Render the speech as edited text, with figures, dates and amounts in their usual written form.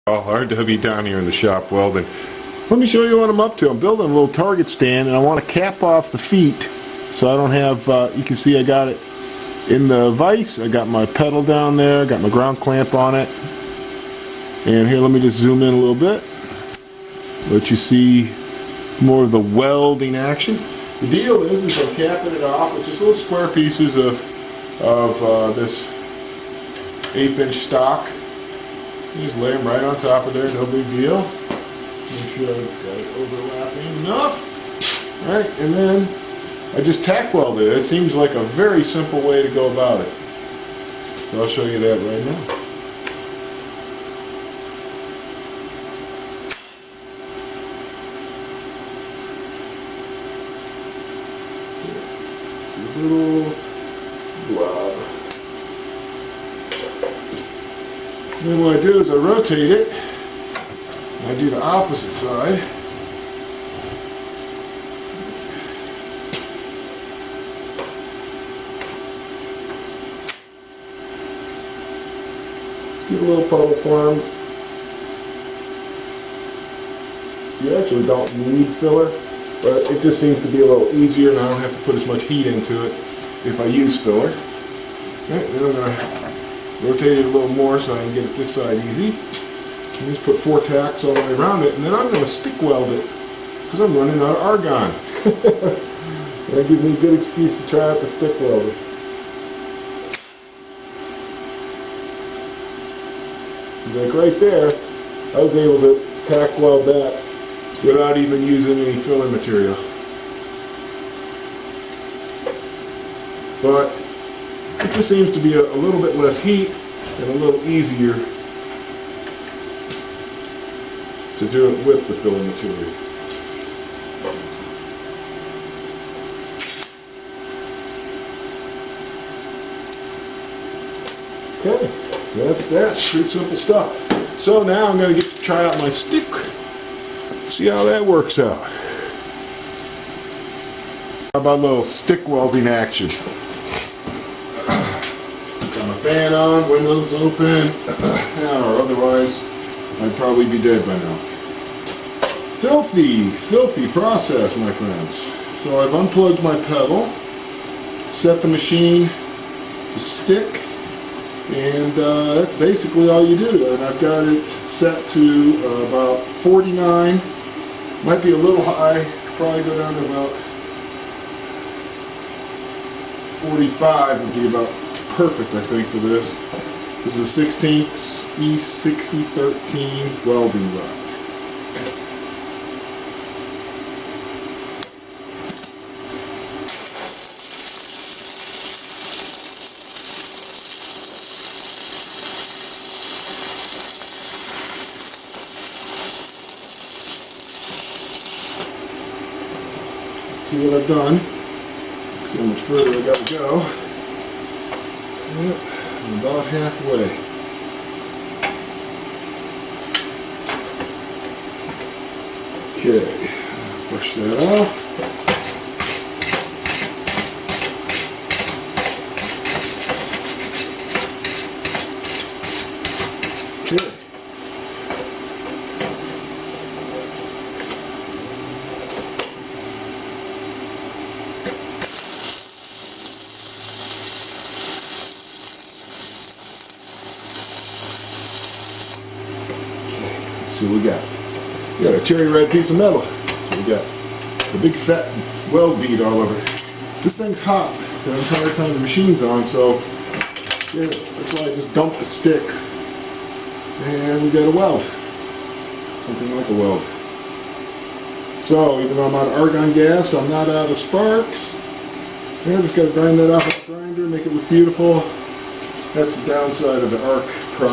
RW down here in the shop welding. Let me show you what I'm up to. I'm building a little target stand, and I want to cap off the feet so I don't have, you can see I got it in the vise. I got my pedal down there, got my ground clamp on it. And here, let me just zoom in a little bit. Let you see more of the welding action. The deal is I'm capping it off with just little square pieces of this 1/8" stock. You just lay them right on top of there, no big deal. Make sure I've got it overlapping enough. Alright, and then I just tack welded it. It seems like a very simple way to go about it. So I'll show you that right now. Little blob. Then what I do is I rotate it. I do the opposite side. Get a little puddle form. You actually don't need filler, but it just seems to be a little easier, and I don't have to put as much heat into it if I use filler. Okay, then I'm going to rotate it a little more so I can get it this side easy. And just put 4 tacks all the way around it, and then I'm going to stick weld it because I'm running out of argon. That gives me a good excuse to try out the stick welder. Like right there, I was able to tack weld that without even using any filler material. But it just seems to be a little bit less heat and a little easier to do it with the filler material. Okay, that's that. Pretty simple stuff. So now I'm going to get to try out my stick. See how that works out. How about a little stick welding action? Got my fan on, windows open, or otherwise I'd probably be dead by now. Filthy process, my friends. So I've unplugged my pedal, set the machine to stick, and that's basically all you do. And I've got it set to about 49. Might be a little high, probably go down to about 45 would be about perfect, I think, for this. This is a 16th E6013 welding rod. See what I've done. See how much further I got to go. Yep, I'm about halfway. Okay, push that off. Okay. See what we got. We got a cherry red piece of metal. So we got a big fat weld bead all over it. This thing's hot the entire time the machine's on, so yeah, that's why I just dumped the stick. And we got a weld. Something like a weld. So even though I'm out of argon gas, I'm not out of sparks. Yeah, just got to grind that off with a grinder, make it look beautiful. That's the downside of the arc process.